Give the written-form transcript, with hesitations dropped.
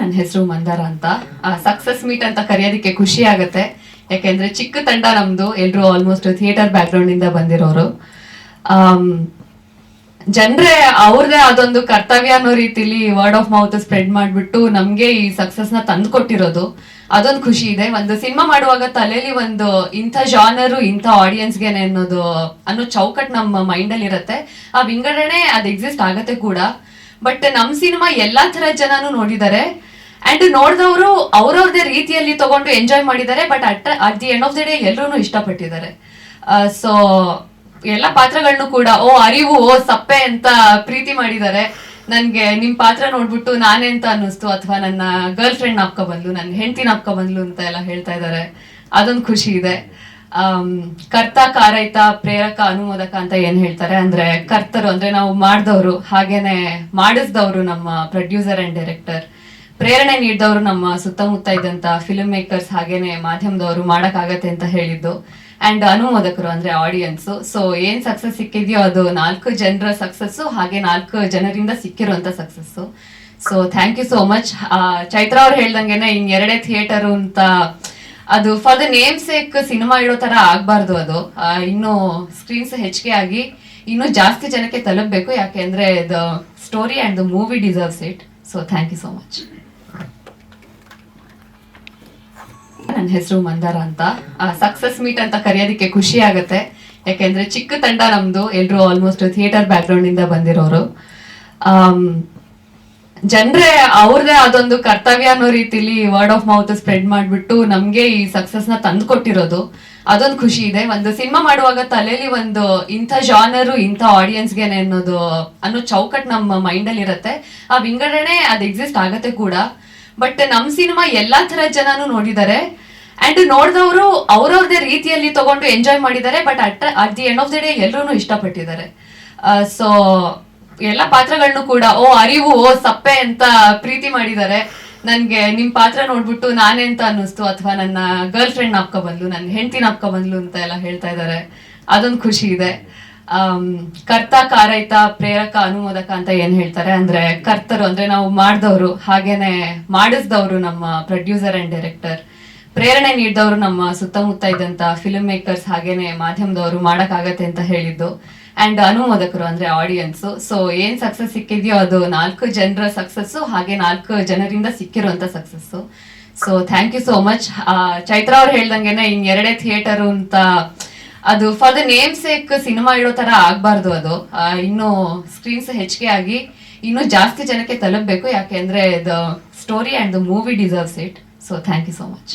ನನ್ನ ಹೆಸರು ಮಂದಾರ ಅಂತ. ಸಕ್ಸಸ್ ಮೀಟ್ ಅಂತ ಕರೆಯೋದಕ್ಕೆ ಖುಷಿ ಆಗುತ್ತೆ, ಯಾಕೆಂದ್ರೆ ಚಿಕ್ಕ ತಂಡ ನಮ್ದು, ಎಲ್ರು ಆಲ್ಮೋಸ್ಟ್ ಥಿಯೇಟರ್ ಬ್ಯಾಕ್ ಗ್ರೌಂಡ್ ಇಂದ ಬಂದಿರೋರು. ಜನರೇ ಅವ್ರದೇ ಅದೊಂದು ಕರ್ತವ್ಯ ಅನ್ನೋ ರೀತಿಲಿ ವರ್ಡ್ ಆಫ್ ಮೌತ್ ಸ್ಪ್ರೆಡ್ ಮಾಡ್ಬಿಟ್ಟು ನಮ್ಗೆ ಈ ಸಕ್ಸಸ್ ನ ತಂದು ಕೊಟ್ಟಿರೋದು, ಅದೊಂದು ಖುಷಿ ಇದೆ. ಒಂದು ಸಿನಿಮಾ ಮಾಡುವಾಗ ತಲೆಯಲ್ಲಿ ಒಂದು ಇಂಥ ಜಾನರು ಇಂಥ ಆಡಿಯನ್ಸ್ಗೆ ಅನ್ನೋ ಚೌಕಟ್ ನಮ್ಮ ಮೈಂಡ್ ಅಲ್ಲಿ ಇರುತ್ತೆ. ಆ ವಿಂಗಡಣೆ ಅದು ಎಕ್ಸಿಸ್ಟ್ ಆಗತ್ತೆ ಕೂಡ. ಬಟ್ ನಮ್ ಸಿನಿಮಾ ಎಲ್ಲಾ ತರ ಜನನು ನೋಡಿದ್ದಾರೆ ಅಂಡ್ ನೋಡಿದವರು ಅವ್ರವ್ರದೇ ರೀತಿಯಲ್ಲಿ ತಗೊಂಡು ಎಂಜಾಯ್ ಮಾಡಿದ್ದಾರೆ. But at the end of the day ಎಲ್ಲರೂ ಇಷ್ಟಪಟ್ಟಿದ್ದಾರೆ. ಸೊ ಎಲ್ಲ ಪಾತ್ರಗಳನ್ನು ಕೂಡ ಅರಿವು ಸಪ್ಪೆ ಅಂತ ಪ್ರೀತಿ ಮಾಡಿದ್ದಾರೆ. ನನ್ಗೆ ನಿಮ್ ಪಾತ್ರ ನೋಡ್ಬಿಟ್ಟು ನಾನೇ ಅಂತ ಅನ್ನಿಸ್ತು, ಅಥವಾ ನನ್ನ ಗರ್ಲ್ ಫ್ರೆಂಡ್ ನಾಪ್ಕೊ ಬಂದ್ಲು, ನನ್ನ ಹೆಂಡತಿ ನಾಪ್ಕೊ ಬಂದ್ಲು ಅಂತ ಎಲ್ಲ ಹೇಳ್ತಾ ಇದ್ದಾರೆ. ಅದೊಂದು ಖುಷಿ ಇದೆ. ಕರ್ತ, ಕಾರೈತ, ಪ್ರೇರಕ, ಅನುಮೋದಕ ಅಂತ ಏನ್ ಹೇಳ್ತಾರೆ ಅಂದ್ರೆ, ಕರ್ತರು ಅಂದ್ರೆ ನಾವು ಮಾಡಿದವರು, ಹಾಗೇನೆ ಮಾಡಿಸಿದವರು ನಮ್ಮ ಪ್ರೊಡ್ಯೂಸರ್ ಅಂಡ್ ಡೈರೆಕ್ಟರ್, ಪ್ರೇರಣೆ ನೀಡಿದವರು ನಮ್ಮ ಸುತ್ತಮುತ್ತ ಇದ್ದಂತ ಫಿಲ್ಮ್ ಮೇಕರ್ಸ್, ಹಾಗೇನೆ ಮಾಧ್ಯಮದವರು ಮಾಡಕ್ಕಾಗತ್ತೆ ಅಂತ ಹೇಳಿದ್ದು. ಅಂಡ್ ಅನುಮೋದಕರು ಅಂದ್ರೆ ಆಡಿಯನ್ಸ್. ಸೊ ಏನ್ ಸಕ್ಸಸ್ ಸಿಕ್ಕಿದ್ಯೋ ಅದು 4 ಜನರ ಸಕ್ಸಸ್, ಹಾಗೆ 4 ಜನರಿಂದ ಸಿಕ್ಕಿರುವಂತ success. So thank you so much. Chaitra ಅವ್ರು ಹೇಳ್ದಂಗೆನೆ ಇನ್ನೆರಡೇ ಥಿಯೇಟರ್ ಅಂತ, ಅದು for the name sake cinema ಇಡೋ ತರ ಆಗ್ಬಾರ್ದು. ಅದು ಇನ್ನು ಸ್ಕ್ರೀನ್ಸ್ ಹೆಚ್ಚಿಗೆ ಆಗಿ ಇನ್ನೂ ಜಾಸ್ತಿ ಜನಕ್ಕೆ ತಲುಪಬೇಕು, ಯಾಕೆಂದ್ರೆ the story and the movie deserves it. So thank you so much. ನನ್ನ ಹೆಸರು ಮಂದಾರ ಅಂತ. ಸಕ್ಸಸ್ ಮೀಟ್ ಅಂತ ಕರೆಯೋದಕ್ಕೆ ಖುಷಿ ಆಗುತ್ತೆ, ಯಾಕೆಂದ್ರೆ ಚಿಕ್ಕ ತಂಡ ನಮ್ದು, ಎಲ್ರು ಆಲ್ಮೋಸ್ಟ್ ಥಿಯೇಟರ್ ಬ್ಯಾಕ್ ಗ್ರೌಂಡ್ ಇಂದ ಬಂದಿರೋರು. ಜನರೇ ಅವ್ರದೇ ಅದೊಂದು ಕರ್ತವ್ಯ ಅನ್ನೋ ರೀತಿಲಿ ವರ್ಡ್ ಆಫ್ ಮೌತ್ ಸ್ಪ್ರೆಡ್ ಮಾಡ್ಬಿಟ್ಟು ನಮ್ಗೆ ಈ ಸಕ್ಸಸ್ ನ ತಂದು ಕೊಟ್ಟಿರೋದು, ಅದೊಂದು ಖುಷಿ ಇದೆ. ಒಂದು ಸಿನಿಮಾ ಮಾಡುವಾಗ ತಲೆಯಲ್ಲಿ ಒಂದು ಇಂಥ ಜಾನರು ಇಂಥ ಆಡಿಯನ್ಸ್ಗೆ ಅನ್ನೋ ಚೌಕಟ್ ನಮ್ಮ ಮೈಂಡ್ ಅಲ್ಲಿ ಇರುತ್ತೆ. ಆ ವಿಂಗಡಣೆ ಅದು ಎಕ್ಸಿಸ್ಟ್ ಆಗತ್ತೆ ಕೂಡ. ಬಟ್ ನಮ್ ಸಿನಿಮಾ ಎಲ್ಲಾ ತರ ಜನನು ನೋಡಿದ್ದಾರೆ ಅಂಡ್ ನೋಡಿದವರು ಅವ್ರವ್ರದೇ ರೀತಿಯಲ್ಲಿ ತಗೊಂಡು ಎಂಜಾಯ್ ಮಾಡಿದ್ದಾರೆ. But at the end of the day ಎಲ್ಲರೂ ಇಷ್ಟಪಟ್ಟಿದ್ದಾರೆ. ಸೊ ಎಲ್ಲ ಪಾತ್ರಗಳನ್ನು ಕೂಡ ಅರಿವು ಸಪ್ಪೆ ಅಂತ ಪ್ರೀತಿ ಮಾಡಿದ್ದಾರೆ. ನನ್ಗೆ ನಿಮ್ ಪಾತ್ರ ನೋಡ್ಬಿಟ್ಟು ನಾನೇ ಅಂತ ಅನ್ನಿಸ್ತು, ಅಥವಾ ನನ್ನ ಗರ್ಲ್ ಫ್ರೆಂಡ್ ನಾಪ್ಕೊ ಬಂದ್ಲು, ನನ್ನ ಹೆಂಡತಿ ನಾಪ್ಕೊ ಬಂದ್ಲು ಅಂತ ಎಲ್ಲ ಹೇಳ್ತಾ ಇದ್ದಾರೆ. ಅದೊಂದು ಖುಷಿ ಇದೆ. ಕರ್ತ, ಕಾರೈತ, ಪ್ರೇರಕ, ಅನುಮೋದಕ ಅಂತ ಏನ್ ಹೇಳ್ತಾರೆ ಅಂದ್ರೆ, ಕರ್ತರು ಅಂದ್ರೆ ನಾವು ಮಾಡಿದವರು, ಹಾಗೇನೆ ಮಾಡಿಸಿದವರು ನಮ್ಮ ಪ್ರೊಡ್ಯೂಸರ್ ಅಂಡ್ ಡೈರೆಕ್ಟರ್, ಪ್ರೇರಣೆ ನೀಡಿದವರು ನಮ್ಮ ಸುತ್ತಮುತ್ತ ಇದ್ದಂತ ಫಿಲ್ಮ್ ಮೇಕರ್ಸ್, ಹಾಗೇನೆ ಮಾಧ್ಯಮದವರು ಮಾಡಕ್ಕಾಗತ್ತೆ ಅಂತ ಹೇಳಿದ್ದು. ಅಂಡ್ ಅನುಮೋದಕರು ಅಂದ್ರೆ ಆಡಿಯನ್ಸ್. ಸೊ ಏನ್ ಸಕ್ಸಸ್ ಸಿಕ್ಕಿದ್ಯೋ ಅದು 4 ಜನರ ಸಕ್ಸಸ್, ಹಾಗೆ 4 ಜನರಿಂದ ಸಿಕ್ಕಿರುವಂತ success. So thank you so much. Chaitra ಅವ್ರು ಹೇಳ್ದಂಗೆನೆ ಇನ್ನೆರಡೇ ಥಿಯೇಟರ್ ಅಂತ, ಅದು for the name sake cinema ಇಡೋ ತರ ಆಗ್ಬಾರ್ದು. ಅದು ಇನ್ನು ಸ್ಕ್ರೀನ್ಸ್ ಹೆಚ್ಚಿಗೆ ಆಗಿ ಇನ್ನೂ ಜಾಸ್ತಿ ಜನಕ್ಕೆ ತಲುಪಬೇಕು, ಯಾಕೆಂದ್ರೆ the story and the movie deserves it. So thank you so much.